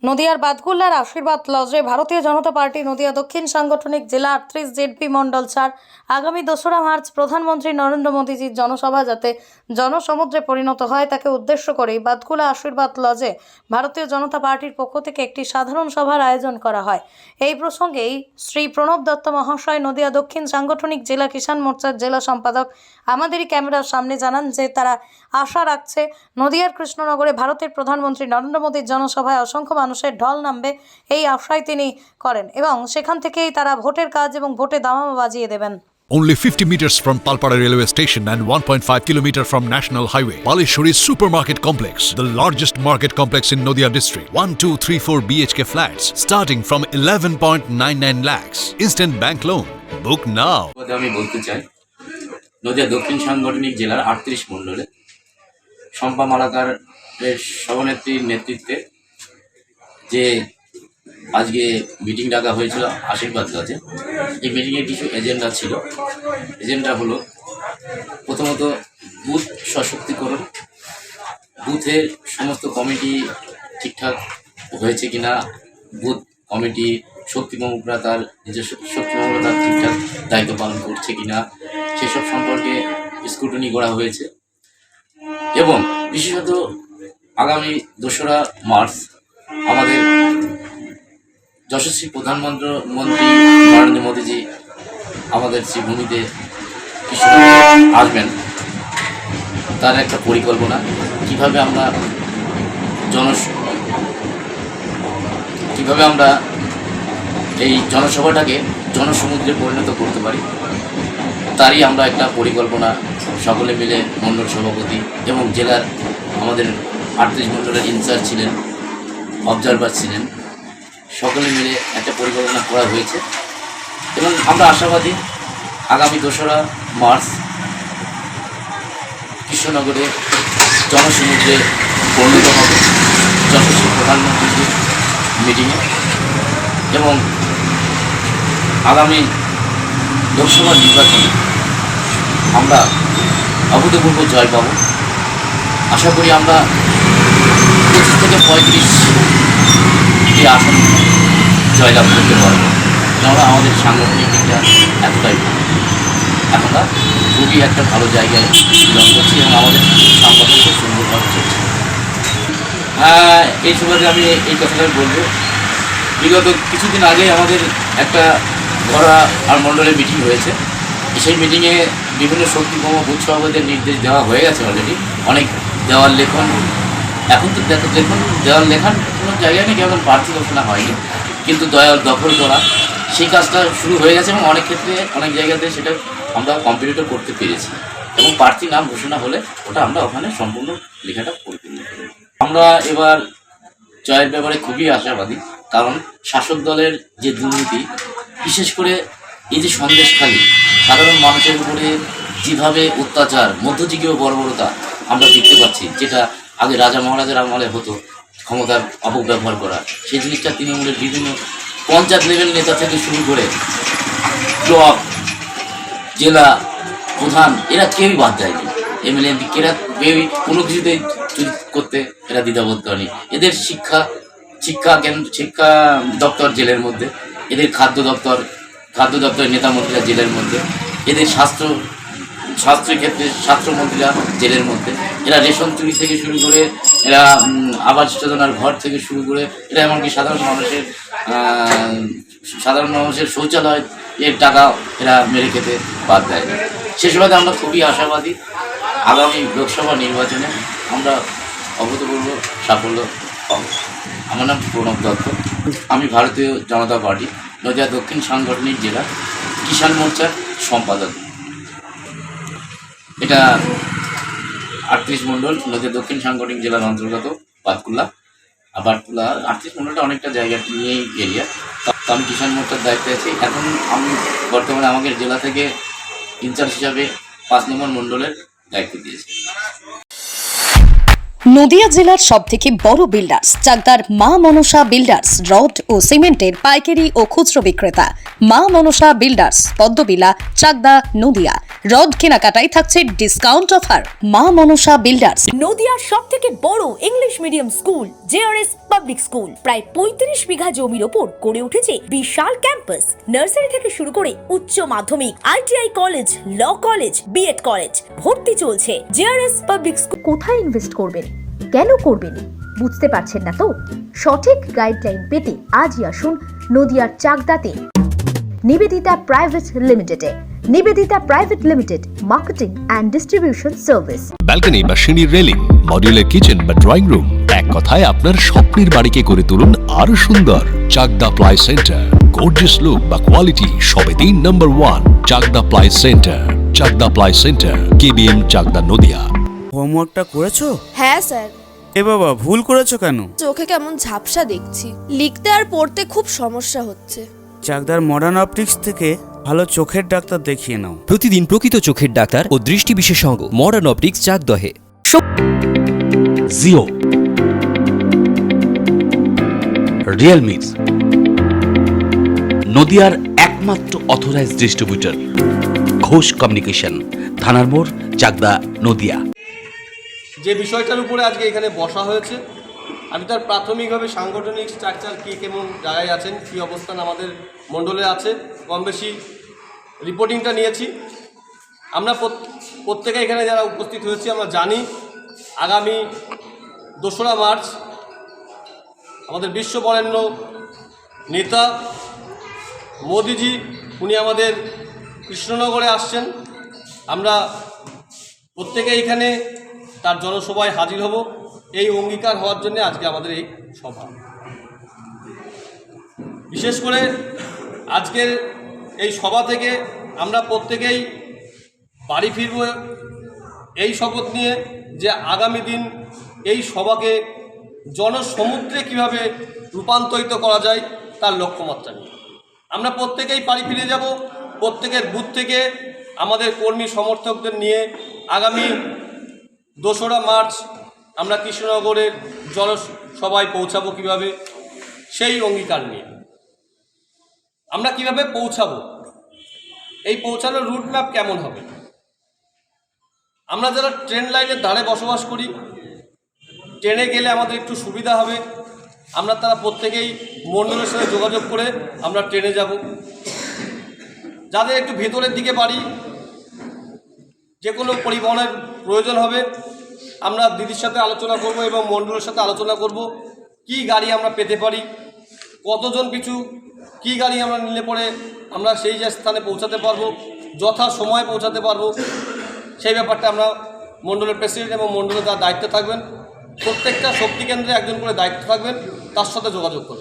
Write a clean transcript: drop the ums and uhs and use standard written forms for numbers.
নদিয়ার বাতকুল্লার আশীর্বাদ লজে ভারতীয় জনতা পার্টি নদিয়া দক্ষিণ সাংগঠনিক জেলা 38 জেডপি মণ্ডল 4 আগামী 2রা মার্চ প্রধানমন্ত্রী নরেন্দ্র মোদীজির জনসভা যাতে জনসমুদ্রে পরিণত হয় তাকে উদ্দেশ্য করে বাতকুল্লা আশীর্বাদ লজে ভারতীয় জনতা পার্টির পক্ষ থেকে একটি সাধারণ সভার আয়োজন করা হয়। এই প্রসঙ্গেই শ্রী প্রণব দত্ত মহাশয় নদিয়া দক্ষিণ সাংগঠনিক জেলা কিষাণ মোর্চার জেলা সম্পাদক আমাদেরই ক্যামেরার সামনে জানান যে তারা আশা রাখছে নদিয়ার কৃষ্ণনগরে ভারতের প্রধানমন্ত্রী নরেন্দ্র মোদীর জনসভায় অসংখ্য মানুষের ঢল নামবে এই আশাই তিনি করেন এবং সেখান থেকেই তারা ভোটের কাজ এবং ভোটে দামামা বাজিয়ে দেবেন। Only 50 meters from Palpara railway station and 1.5 kilometer from National Highway, Palishuri Supermarket Complex, the largest market complex in Noida district. 1, 2, 3, 4 BHK flats starting from 11.99 lakhs. Instant bank loan. Book now. আমি বলতে চাই নদিয়া দক্ষিণ সাংগঠনিক জেলার 38 মণ্ডলে শম্পা মালাকার সভানেত্রীর নেতৃত্বে যে আজকে মিটিং ডাকা হয়েছিল আশীর্বাদ লজে। এই মিটিংয়ের কিছু এজেন্ডা ছিল। এজেন্ডা হলো প্রথমত বুথ সশক্তিকরণ, বুথের সমস্ত কমিটি ঠিকঠাক হয়েছে কিনা, বুথ কমিটি শক্তিমমরা তার নিজস্ব শক্তিমমরা তার ঠিকঠাক দায়িত্ব পালন করছে কিনা সেসব সম্পর্কে স্ক্রুটিনি করা হয়েছে। এবং বিশেষত আগামী 2রা মার্চ আমাদের যশস্বী প্রধানমন্ত্রী নরেন্দ্র মোদীজি আমাদের শ্রীভূমিতে আসবেন, তার একটা পরিকল্পনা কিভাবে আমরা এই জনসভাটাকে জনসমুদ্রে পরিণত করতে পারি, তারই আমরা একটা পরিকল্পনা সকলে মিলে মণ্ডল সভাপতি এবং জেলার আমাদের 38 মণ্ডলের ইনচার্জ ছিলেন, অবজারভার ছিলেন, সকলে মিলে একটা পরিকল্পনা করা হয়েছে এবং আমরা আশাবাদী আগামী 2রা মার্চ কৃষ্ণনগরে জনসমুদ্রে পরিণত হবে যশস্বী প্রধানমন্ত্রীর মিটিংয়ে এবং আগামী লোকসভা নির্বাচনে আমরা অভূতপূর্ব জয় পাব। আশা করি আমরা 25 থেকে 35টি আসন জয়লাভ করতে পারব, কেননা আমাদের সাংগঠনিক দিকটা এতটাই ভালো। আমরা খুবই একটা ভালো জায়গায় বিলং করছি এবং আমাদের সংগঠন খুব সুন্দরভাবে চলছে। এই সুবাদে আমি এই কথাটাই বলবো, বিগত কিছুদিন আগে আমাদের একটা ঘরোয়া আর মণ্ডলের মিটিং হয়েছে। সেই মিটিংয়ে বিভিন্ন শক্তিপূর্ণ বুথ সভাপতিদের নির্দেশ দেওয়া হয়ে গেছে অলরেডি। অনেক দেওয়াল লেখন, এখন তো দেখুন দেওয়াল লেখার কোনো জায়গায় নেই, কেবল প্রার্থী ঘোষণা হয়নি, কিন্তু দেওয়াল দখল করা সেই কাজটা শুরু হয়ে গেছে এবং অনেক ক্ষেত্রে অনেক জায়গাতে সেটা আমরা কমপ্লিটও করতে পেরেছি এবং প্রার্থী নাম ঘোষণা হলে ওটা আমরা ওখানে সম্পূর্ণ লেখাটা পরিপূর্ণ করব। আমরা এবার জয়ের ব্যাপারে খুবই আশাবাদী, কারণ শাসক দলের যে দুর্নীতি, বিশেষ করে এই যে সন্দেশখালী সাধারণ মানুষের উপরে যেভাবে অত্যাচার, মধ্যযুগীয় বর্বরতা আমরা দেখতে পাচ্ছি, যেটা আগে রাজা মহারাজার আমলে হতো ক্ষমতার অপব্যবহার করা, সেই জিনিসটা তৃণমূলের বিভিন্ন পঞ্চায়েত লেভেল নেতা থেকে শুরু করে ব্লক, জেলা প্রধান, এরা কেউই বাদ যায়নি। এমএলএ এমপি এরা কেউই কোনো কিছুতেই করতে এরা দ্বিধাবোধ করেনি। এদের শিক্ষা দপ্তর জেলের মধ্যে, এদের খাদ্য দপ্তরের নেতা মন্ত্রীরা জেলের মধ্যে, এদের স্বাস্থ্যের ক্ষেত্রে স্বাস্থ্যমন্ত্রীরা জেলের মধ্যে, এরা রেশন চুরি থেকে শুরু করে, এরা আবাস যোজনার ঘর থেকে শুরু করে, এরা এমনকি সাধারণ মানুষের শৌচালয় এর টাকা এরা মেরে খেতে বাদ দেয়। সে সুবাদে আমরা খুবই আশাবাদী আগামী লোকসভা নির্বাচনে আমরা অভূতপূর্ব সাফল্য পাব। আমার নাম প্রণব দত্ত, আমি ভারতীয় জনতা পার্টি নদিয়া দক্ষিণ সাংগঠনিক জেলা কিষাণ মোর্চার সম্পাদক। এটা 38 মণ্ডল নদিয়া দক্ষিণ সাংগঠনিক জেলার অন্তর্গত বাতকুল্লা। আর বাতকুল্লা 38 মণ্ডলটা অনেকটা জায়গা নিয়েই এরিয়া। তো আমি কিষাণ মোর্চার দায়িত্বে আছি। এখন আমি বর্তমানে আমাকে জেলা থেকে ইনচার্জ হিসাবে 5 নম্বর মণ্ডলের দায়িত্ব দিয়েছি। নদিয়া জেলার সবথেকে বড় বিল্ডার্স চাকদার মা মনসা বিল্ডার্স রড ও সিমেন্টের পাইকারি ও খুচরো বিক্রেতা মা মনসা বিল্ডার্স পদ্মবিলা চাকদা নদিয়া রড কেনাকাটায় থাকছে ডিসকাউন্ট অফার মা মনসা বিল্ডার্স নদিয়ার সবথেকে বড় English medium school JRS public school প্রায় 35 বিঘা জমির ওপর গড়ে উঠেছে বিশাল ক্যাম্পাস নার্সারি থেকে শুরু করে উচ্চ মাধ্যমিক ITI college law college BEd college ভর্তি চলছে জেআরএস পাবলিক স্কুল। কোথায় ইনভেস্ট করবেন, কেন করবেন বুঝতে পারছেন না তো? সঠিক গাইডলাইন পেতে আজই আসুন নদিয়ার চাকদাতে নিবেদিতা প্রাইভেট লিমিটেডে। Nivedita private limited marketing and distribution service. Balcony বা সিঁড়ির রেলিং, মডিউলার কিচেন বা ড্রয়িং রুম, এক কথায় আপনার স্বপ্নের বাড়িকে করে তুলুন আরো সুন্দর। Chakdah ply centre, gorgeous look বা কোয়ালিটি সবে 3 number 1 Chakdah ply centre. Chakdah ply centre, KBM Chakdah Nadia. হোমওয়ার্কটা করেছো? হ্যাঁ স্যার। এ বাবা, ভুল করেছো কেন? চোখে কেমন ঝাপসা দেখছি, লিখতে আর পড়তে খুব সমস্যা হচ্ছে। চাকদার মডার্ন অপটিক্স থেকে ভালো চোখের ডাক্তার দেখিয়ে নাও। প্রতিদিন প্রকৃত চোখের ডাক্তার ও দৃষ্টি বিশেষজ্ঞ মডার্ন অপটিক্স চাকদহে। জিও, রিয়েলমি, নদিয়ার একমাত্র অথরাইজড ডিস্ট্রিবিউটর ঘোষ কমিউনিকেশন, থানার মোড়, চাকদা, নদিয়া। যে বিষয়টার উপরে আজকে এখানে বসা হয়েছে, আমি তার প্রাথমিকভাবে সাংগঠনিক স্ট্রাকচার কী কেমন জায়গায় আছেন, কী অবস্থান আমাদের মণ্ডলে আছে, কম বেশি রিপোর্টিংটা নিয়েছি। আমরা প্রত্যেকে এখানে যারা উপস্থিত হয়েছি আমরা জানি আগামী 2রা মার্চ আমাদের বিশ্ববরেণ্য নেতা মোদিজি উনি আমাদের কৃষ্ণনগরে আসছেন। আমরা প্রত্যেকে এইখানে তার জনসভায় হাজির হব, এই অঙ্গীকার হওয়ার জন্য আজকে আমাদের এই সভা। বিশেষ করে আজকের এই সভা থেকে আমরা প্রত্যেকেই বাড়ি ফিরব এই শপথ নিয়ে যে আগামী দিন এই সভাকে জনসমুদ্রে কিভাবে রূপান্তরিত করা যায় তার লক্ষ্যমাত্রা নিয়ে আমরা প্রত্যেকেই বাড়ি ফিরে যাব। প্রত্যেকের বুথ থেকে আমাদের কর্মী সমর্থকদের নিয়ে আগামী 2রা মার্চ আমরা কৃষ্ণনগরের জনসভায় পৌঁছাবো কিভাবে, সেই অঙ্গীকার নিয়ে আমরা কিভাবে পৌঁছাবো, এই পৌঁছানোর রুট ম্যাপ কেমন হবে। আমরা যারা ট্রেন লাইনের ধারে বসবাস করি, ট্রেনে গেলে আমাদের একটু সুবিধা হবে, আমরা তারা প্রত্যেকেই মণ্ডলের সাথে যোগাযোগ করে আমরা ট্রেনে যাব। যাদের একটু ভেতরের দিকে বাড়ি, যে কোনো পরিবহনের প্রয়োজন হবে, আমরা দিদির সাথে আলোচনা করব এবং মণ্ডলের সাথে আলোচনা করব কি গাড়ি আমরা পেতে পারি, কতজন পিছু কি গাড়ি আমরা নিলে পরে আমরা সেই যে স্থানে পৌঁছাতে পারবো, যথা সময়ে পৌঁছাতে পারবো, সেই ব্যাপারটা আমরা মণ্ডলের প্রেসিডেন্ট এবং মণ্ডলের যারা দায়িত্বে থাকবেন, প্রত্যেকটা শক্তি কেন্দ্রে একজন করে দায়িত্ব থাকবেন, তার সাথে যোগাযোগ করবেন।